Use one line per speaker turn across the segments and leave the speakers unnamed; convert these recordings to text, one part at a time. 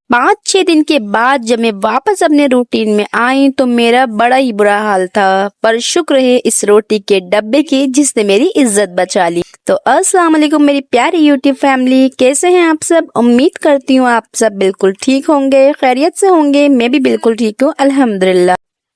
5-6 दिन के बाद जब मैं वापस अपने रूटीन में आई तो मेरा बड़ा ही बुरा हाल था। पर शुक्र है इस रोटी के डब्बे की जिसने मेरी इज्जत बचा ली। तो अस्सलाम वालेकुम मेरी प्यारी यूट्यूब फैमिली, कैसे हैं आप सब। उम्मीद करती हूँ आप सब बिल्कुल ठीक होंगे, खैरियत से होंगे। मैं भी बिल्कुल ठीक हूँ अल्हम्दुलिल्लाह।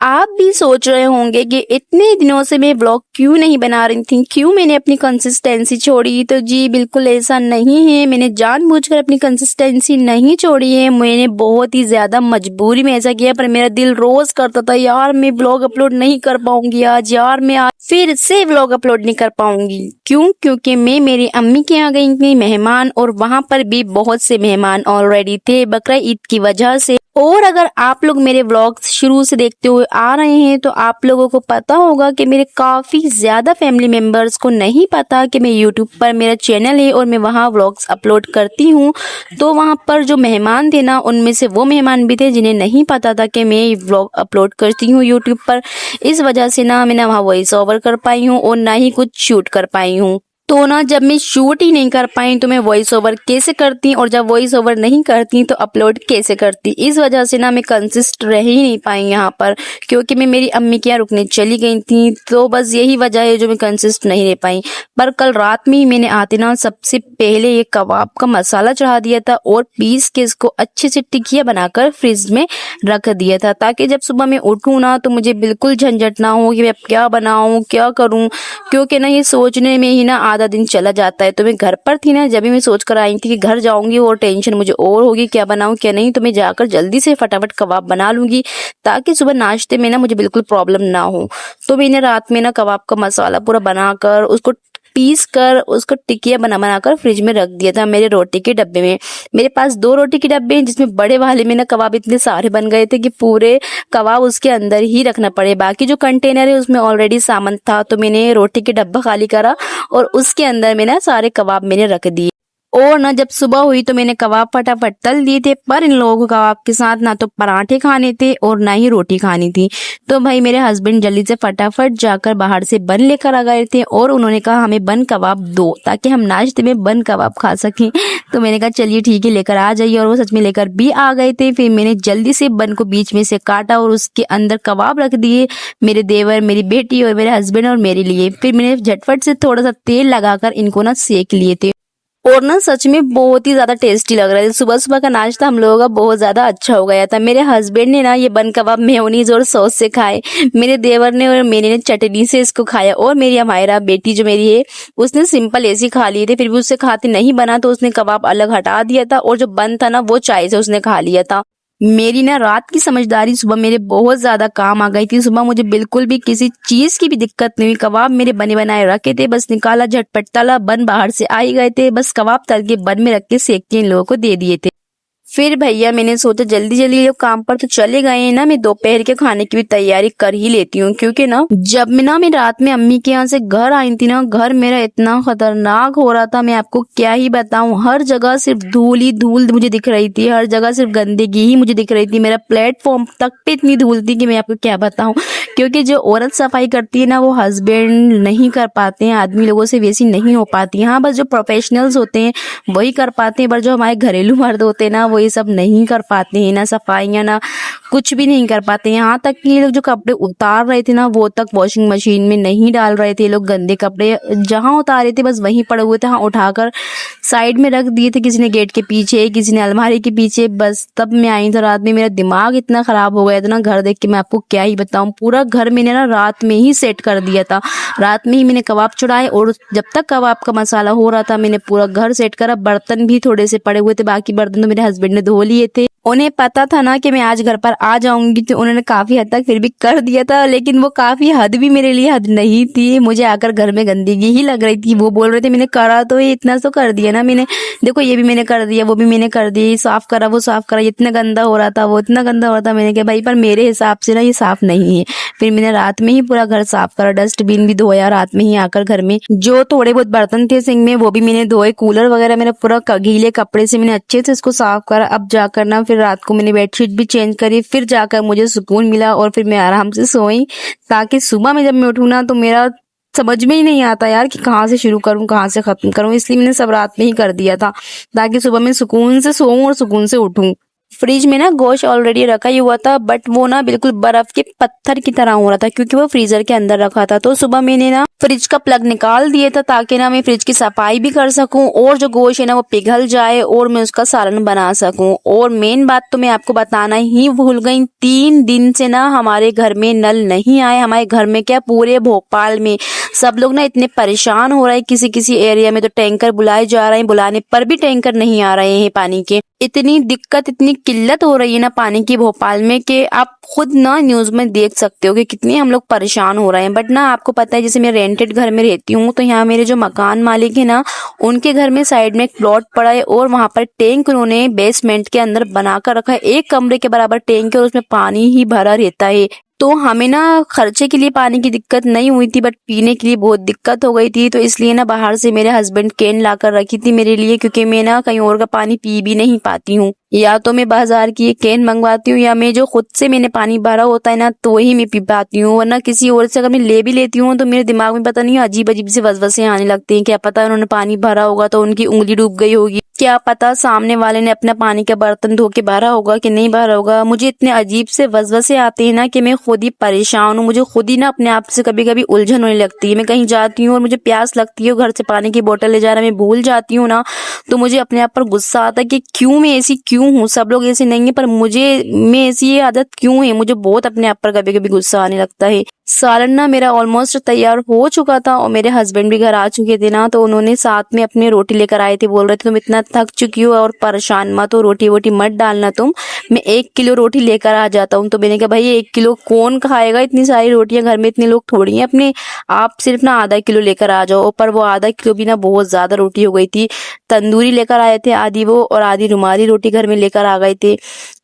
आप भी सोच रहे होंगे कि इतने दिनों से मैं व्लॉग क्यों नहीं बना रही थी, क्यों मैंने अपनी कंसिस्टेंसी छोड़ी। तो जी बिल्कुल ऐसा नहीं है, मैंने जानबूझकर अपनी कंसिस्टेंसी नहीं छोड़ी है। मैंने बहुत ही ज्यादा मजबूरी में ऐसा किया, पर मेरा दिल रोज करता था यार मैं व्लॉग अपलोड नहीं कर पाऊंगी आज, यार मैं आज फिर से व्लॉग अपलोड नहीं कर पाऊंगी। क्यों? क्योंकि मैं मेरी अम्मी के यहाँ गई थी मेहमान, और वहाँ पर भी बहुत से मेहमान ऑलरेडी थे बकरा ईद की वजह से। और अगर आप लोग मेरे व्लॉग्स शुरू से देखते हुए आ रहे हैं तो आप लोगों को पता होगा कि मेरे काफी ज्यादा फैमिली मेंबर्स को नहीं पता कि मैं यूट्यूब पर मेरा चैनल है और मैं वहाँ व्लॉग्स अपलोड करती हूँ। तो वहाँ पर जो मेहमान थे ना, उनमें से वो मेहमान भी थे जिन्हें नहीं पता था कि मैं व्लॉग अपलोड करती हूँ यूट्यूब पर। इस वजह से ना मैं ना वहाँ वॉइस ओवर कर पाई हूँ और ना ही कुछ शूट कर पाई हूँ। तो ना जब मैं शूट ही नहीं कर पाई तो मैं वॉइस ओवर कैसे करती, और जब वॉइस ओवर नहीं करती तो अपलोड कैसे करती। इस वजह से ना मैं कंसिस्ट रह ही नहीं पाई यहाँ पर, क्योंकि मैं मेरी अम्मी के यहाँ रुकने चली गई थी। तो बस यही वजह है जो मैं कंसिस्ट नहीं रह पाई। पर कल रात में ही मैंने आते ना सबसे पहले ये कबाब का मसाला चढ़ा दिया था और पीस के इसको अच्छे से टिकिया बनाकर फ्रिज में रख दिया था, ताकि जब सुबह मैं उठूँ ना तो मुझे बिल्कुल झंझट ना हो कि मैं अब क्या बनाऊँ क्या करूँ। क्योंकि ना ये सोचने में ही ना आधा दिन चला जाता है। तो मैं घर पर थी ना, जब भी मैं सोच कर आई थी कि घर जाऊंगी और टेंशन मुझे और होगी क्या बनाऊं क्या नहीं, तो मैं जाकर जल्दी से फटाफट कबाब बना लूंगी ताकि सुबह नाश्ते में ना मुझे बिल्कुल प्रॉब्लम ना हो। तो मैंने रात में ना कबाब का मसाला पूरा बनाकर उसको पीस कर उसको टिकिया बनाकर फ्रिज में रख दिया था मेरे रोटी के डब्बे में। मेरे पास 2 रोटी के डब्बे हैं, जिसमें बड़े वाले में ना कबाब इतने सारे बन गए थे कि पूरे कबाब उसके अंदर ही रखना पड़े। बाकी जो कंटेनर है उसमें ऑलरेडी सामान था, तो मैंने रोटी के डब्बा खाली करा और उसके अंदर में ना सारे कबाब मैंने रख दिए। और ना जब सुबह हुई तो मैंने कबाब फटाफट तल दिए थे। पर इन लोगों को कबाब के साथ ना तो पराठे खाने थे और ना ही रोटी खानी थी। तो भाई मेरे हस्बैंड जल्दी से फटाफट जाकर बाहर से बन लेकर आ गए थे और उन्होंने कहा हमें बन कबाब दो ताकि हम नाश्ते में बन कबाब खा सकें। तो मैंने कहा चलिए ठीक है लेकर आ जाइए, और वो सच में लेकर भी आ गए थे। फिर मैंने जल्दी से बन को बीच में से काटा और उसके अंदर कबाब रख दिए, मेरे देवर, मेरी बेटी और मेरे हस्बैंड और मेरे लिए। फिर मैंने झटपट से थोड़ा सा तेल लगाकर इनको ना सेक लिए थे, और ना सच में बहुत ही ज्यादा टेस्टी लग रहा है। सुबह सुबह का नाश्ता हम लोगों का बहुत ज्यादा अच्छा हो गया था। मेरे हस्बैंड ने ना ये बन कबाब मेयोनीज और सॉस से खाए, मेरे देवर ने और मैंने ने चटनी से इसको खाया, और मेरी अमायरा बेटी जो मेरी है उसने सिंपल ऐसे ही खा लिए थे। फिर भी उससे खाते नहीं बना तो उसने कबाब अलग हटा दिया था, और जो बन था ना वो चाय से उसने खा लिया था। मेरी ना रात की समझदारी सुबह मेरे बहुत ज्यादा काम आ गई थी। सुबह मुझे बिल्कुल भी किसी चीज की भी दिक्कत नहीं हुई। कबाब मेरे बने बनाए रखे थे, बस निकाला झटपट तला, बन बाहर से आ ही गए थे, बस कबाब तल के बन में रख के सेक के इन लोगों को दे दिए थे। फिर भैया मैंने सोचा जल्दी जल्दी लोग काम पर तो चले गए हैं ना, मैं दोपहर के खाने की भी तैयारी कर ही लेती हूँ। क्योंकि ना जब मैं रात में अम्मी के यहाँ से घर आई थी ना, घर मेरा इतना खतरनाक हो रहा था, मैं आपको क्या ही बताऊं। हर जगह सिर्फ धूल ही धूल मुझे दिख रही थी, हर जगह सिर्फ गंदगी ही मुझे दिख रही थी। मेरा प्लेटफॉर्म तक पे इतनी धूल थी कि मैं आपको क्या बताऊं। क्योंकि जो औरत सफाई करती है ना वो हस्बैंड नहीं कर पाते हैं, आदमी लोगों से वैसी नहीं हो पाती। हाँ बस जो प्रोफेशनल्स होते हैं वही कर पाते हैं, पर जो हमारे घरेलू मर्द होते हैं ना वो ये सब नहीं कर पाते हैं, ना सफाइयाँ ना कुछ भी नहीं कर पाते। यहाँ तक कि ये लोग जो कपड़े उतार रहे थे ना वो तक वॉशिंग मशीन में नहीं डाल रहे थे। ये लोग गंदे कपड़े जहाँ उतारे थे बस वहीं पड़े हुए थे, हाँ उठाकर साइड में रख दिए थे, किसी ने गेट के पीछे, किसी ने अलमारी के पीछे। बस तब मैं आई तो रात में मेरा दिमाग इतना खराब हो गया था ना घर देख के, मैं आपको क्या ही बताऊं। पूरा घर मैंने ना रात में ही सेट कर दिया था, रात में ही मैंने कबाब चढ़ाए, और जब तक कबाब का मसाला हो रहा था मैंने पूरा घर सेट करा। बर्तन भी थोड़े से पड़े हुए थे, बाकी बर्तन तो मेरे हस्बैंड ने धो लिए थे। उन्हें पता था ना कि मैं आज घर पर आ जाऊंगी, तो उन्होंने काफी हद तक फिर भी कर दिया था, लेकिन वो काफी हद भी मेरे लिए हद नहीं थी। मुझे आकर घर में गंदगी ही लग रही थी। वो बोल रहे थे मैंने करा तो ये इतना तो कर दिया ना मैंने, देखो ये भी मैंने कर दिया वो भी मैंने कर दिया, साफ करा वो साफ करा, इतना गंदा हो रहा था वो इतना गंदा हो रहा था। मैंने कहा भाई पर मेरे हिसाब से ना ये साफ नहीं है। फिर मैंने रात में ही पूरा घर साफ करा, डस्टबिन भी धोया रात में ही आकर घर में। जो थोड़े बहुत बर्तन थे सिंक में वो भी मैंने धोए, कूलर वगैरह मेरा पूरा गीले कपड़े से मैंने अच्छे से इसको साफ करा। अब जाकर ना फिर रात को मैंने बेडशीट भी चेंज करी, फिर जाकर मुझे सुकून मिला और फिर मैं आराम से सोई, ताकि सुबह में जब मैं उठूँ ना तो मेरा समझ में ही नहीं आता यार कि कहाँ से शुरू करूँ कहाँ से खत्म करूँ। इसलिए मैंने सब रात में ही कर दिया था ताकि सुबह मैं सुकून से सोऊं और सुकून से उठूं। फ्रिज में ना गोश्त ऑलरेडी रखा ही हुआ था, बट वो ना बिल्कुल बर्फ के पत्थर की तरह हो रहा था क्योंकि वो फ्रीजर के अंदर रखा था। तो सुबह मैंने ना फ्रिज का प्लग निकाल दिया था ताकि ना मैं फ्रिज की सफाई भी कर सकूं और जो गोश्त है ना वो पिघल जाए और मैं उसका सालन बना सकूं। और मेन बात तो मैं आपको बताना ही भूल गई, 3 दिन से ना हमारे घर में नल नहीं आए। हमारे घर में क्या, पूरे भोपाल में सब लोग ना इतने परेशान हो रहे हैं। किसी किसी एरिया में तो टैंकर बुलाए जा रहे हैं, बुलाने पर भी टैंकर नहीं आ रहे हैं पानी के। इतनी दिक्कत, इतनी किल्लत हो रही है ना पानी की भोपाल में कि आप खुद ना न्यूज में देख सकते हो कि कितनी हम लोग परेशान हो रहे हैं। बट ना आपको पता है, जैसे मैं रेंटेड घर में रहती हूँ तो यहाँ मेरे जो मकान मालिक है ना, उनके घर में साइड में एक प्लॉट पड़ा है और वहां पर टैंक उन्होंने बेसमेंट के अंदर बनाकर रखा है। 1 कमरे के बराबर टैंक है और उसमें पानी ही भरा रहता है। तो हमें ना खर्चे के लिए पानी की दिक्कत नहीं हुई थी, बट पीने के लिए बहुत दिक्कत हो गई थी। तो इसलिए ना बाहर से मेरे हस्बैंड कैन लाकर रखी थी मेरे लिए, क्योंकि मैं ना कहीं और का पानी पी भी नहीं पाती हूँ। या तो मैं बाजार की एक कैन मंगवाती हूँ या मैं जो खुद से मैंने पानी भरा होता है ना तो वही मैं पी पाती हूँ। वरना किसी और से अगर मैं ले भी लेती हूँ तो मेरे दिमाग में पता नहीं अजीब अजीब से वसवसे आने लगते हैं। क्या पता उन्होंने पानी भरा होगा तो उनकी उंगली डूब गई होगी, क्या पता सामने वाले ने अपना पानी का बर्तन धो के भरा होगा कि नहीं भरा होगा। मुझे इतने अजीब से वसवसे आते हैं ना कि मैं खुद ही परेशान हूँ। मुझे खुद ही ना अपने आप से कभी कभी उलझन होने लगती है। मैं कहीं जाती हूँ और मुझे प्यास लगती है, घर से पानी की बोतल ले जाना मैं भूल जाती हूँ ना, तो मुझे अपने आप पर गुस्सा आता है कि क्यों मैं ऐसी क्यों हूँ। सब लोग ऐसे नहीं है पर मैं ऐसी ये आदत क्यों है। मुझे बहुत अपने आप पर कभी कभी गुस्सा आने लगता है। सालन ना मेरा ऑलमोस्ट तैयार हो चुका था और मेरे हस्बैंड भी घर आ चुके थे ना, तो उन्होंने साथ में अपने रोटी लेकर आए थे। बोल रहे थे तुम इतना थक चुकी हो और परेशान मत हो, रोटी वोटी मत डालना तुम, मैं 1 किलो रोटी लेकर आ जाता हूँ। तो मैंने कहा भाई 1 किलो कौन खाएगा, इतनी सारी रोटियां घर में इतने लोग थोड़ी हैं अपने, आप सिर्फ ना आधा किलो लेकर आ जाओ। पर वो आधा किलो भी ना बहुत ज्यादा रोटी हो गई थी। तंदूरी लेकर आए थे आधी वो, और आधी रुमाली रोटी घर में लेकर आ गए थे।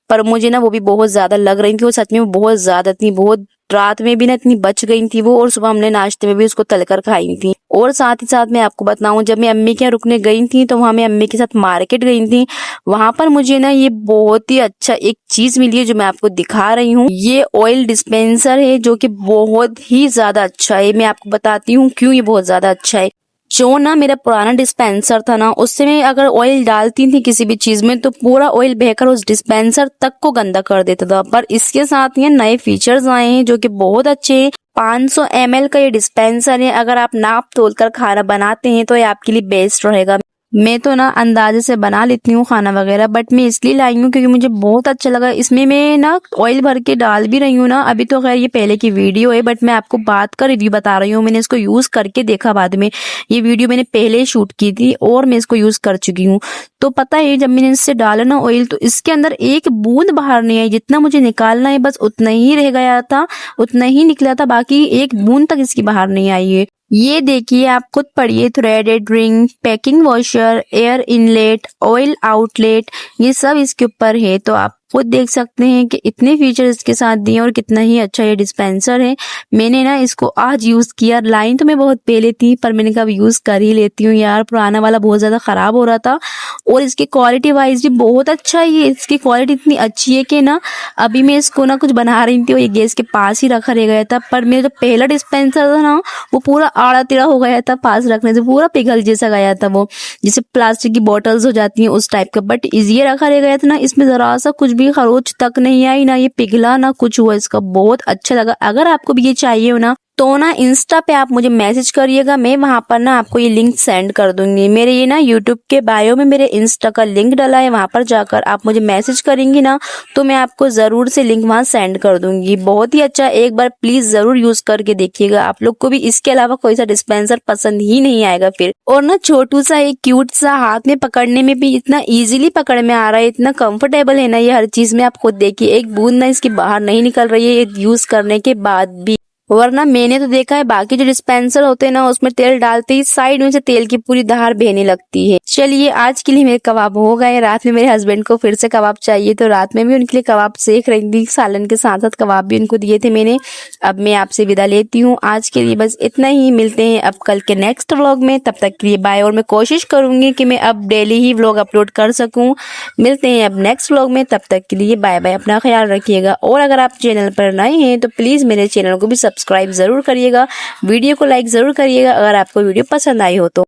पर मुझे ना वो भी बहुत ज्यादा लग रही थी, वो सच में बहुत ज्यादा थी। बहुत रात में भी ना इतनी बच गई थी वो, और सुबह हमने नाश्ते में भी उसको तलकर खाई थी। और साथ ही साथ मैं आपको बताऊं, जब मैं अम्मी के यहाँ रुकने गई थी तो वहां मैं अम्मी के साथ मार्केट गई थी। वहां पर मुझे ना ये बहुत ही अच्छा एक चीज मिली है जो मैं आपको दिखा रही हूँ। ये ऑयल डिस्पेंसर है जो कि बहुत ही ज्यादा अच्छा है। मैं आपको बताती हूँ क्यों ये बहुत ज्यादा अच्छा है। जो ना मेरा पुराना डिस्पेंसर था ना, उससे मैं अगर ऑयल डालती थी किसी भी चीज में तो पूरा ऑयल बहकर उस डिस्पेंसर तक को गंदा कर देता था। पर इसके साथ ये नए फीचर्स आए हैं जो कि बहुत अच्छे हैं। 500 ml का ये डिस्पेंसर है। अगर आप नाप तोल कर खाना बनाते हैं तो ये आपके लिए बेस्ट रहेगा। मैं तो ना अंदाजे से बना लेती हूँ खाना वगैरह, बट मैं इसलिए लाई हूँ क्योंकि मुझे बहुत अच्छा लगा। इसमें मैं ना ऑयल भर के डाल भी रही हूँ ना। अभी तो खैर ये पहले की वीडियो है, बट मैं आपको बात का रिव्यू बता रही हूँ। मैंने इसको यूज करके देखा बाद में। ये वीडियो मैंने पहले शूट की थी और मैं इसको यूज कर चुकी हूँ। तो पता है जब मैंने इससे डाला ना ऑयल, तो इसके अंदर एक बूंद बाहर नहीं आई। जितना मुझे निकालना है बस उतना ही रह गया था, उतना ही निकला था, बाकी एक बूंद तक इसकी बाहर नहीं आई है। ये देखिए, आप खुद पढ़िए, threaded ring, packing washer, air inlet, oil outlet, ये सब इसके ऊपर है। तो आप खुद देख सकते हैं कि इतने फीचर इसके साथ दिए और कितना ही अच्छा ये डिस्पेंसर है। मैंने ना इसको आज यूज किया। लाइन तो मैं बहुत पहले थी पर मैंने कहा यूज कर ही लेती हूँ यार, पुराना वाला बहुत ज्यादा खराब हो रहा था। और इसकी क्वालिटी वाइज भी बहुत अच्छा है। ये इसकी क्वालिटी इतनी अच्छी है कि ना अभी मैं इसको ना कुछ बना रही थी और ये गैस के पास ही रखा रह गया था। पर मेरा जो पहला डिस्पेंसर था ना वो पूरा आड़ा टेढ़ा हो गया था, पास रखने से पूरा पिघल जैसा गया था, वो जैसे प्लास्टिक की बोतल्स हो जाती हैं उस टाइप का। बट ये रखा रह गया था ना, इसमें जरा सा कुछ भी खरोच तक नहीं आई, ना ये पिघला ना कुछ हुआ। इसका बहुत अच्छा लगा। अगर आपको भी ये चाहिए हो ना तो ना इंस्टा पे आप मुझे मैसेज करिएगा, मैं वहां पर ना आपको ये लिंक सेंड कर दूंगी। मेरे ये ना यूट्यूब के बायो में मेरे इंस्टा का लिंक डाला है, वहां पर जाकर आप मुझे मैसेज करेंगी ना तो मैं आपको जरूर से लिंक वहां सेंड कर दूंगी। बहुत ही अच्छा, एक बार प्लीज जरूर यूज करके देखिएगा। आप लोग को भी इसके अलावा कोई सा डिस्पेंसर पसंद ही नहीं आएगा फिर। और ना छोटू सा एक क्यूट सा, हाथ में पकड़ने में भी इतना इजीली पकड़ में आ रहा है, इतना कंफर्टेबल है ना ये हर चीज में। आप खुद देखिए, एक बूंद ना इसकी बाहर नहीं निकल रही है ये यूज करने के बाद भी। वरना मैंने तो देखा है बाकी जो डिस्पेंसर होते हैं ना उसमें तेल डालते ही साइड में से तेल की पूरी धार बहने लगती है। चलिए आज के लिए मेरे कबाब हो गए। रात में मेरे हस्बैंड को फिर से कबाब चाहिए तो रात में भी उनके लिए कबाब सेक रही थी, सालन के साथ साथ कबाब भी उनको दिए थे मैंने। अब मैं आपसे विदा लेती हूँ। आज के लिए बस इतना ही। मिलते हैं अब कल के नेक्स्ट व्लॉग में, तब तक के लिए बाय। और मैं कोशिश करूंगी कि मैं अब डेली ही व्लॉग अपलोड कर सकूं। मिलते हैं अब नेक्स्ट व्लॉग में, तब तक के लिए बाय बाय। अपना ख्याल रखिएगा। और अगर आप चैनल पर नए हैं तो प्लीज मेरे चैनल को भी सब्सक्राइब जरूर करिएगा, वीडियो को लाइक जरूर करिएगा अगर आपको वीडियो पसंद आई हो तो।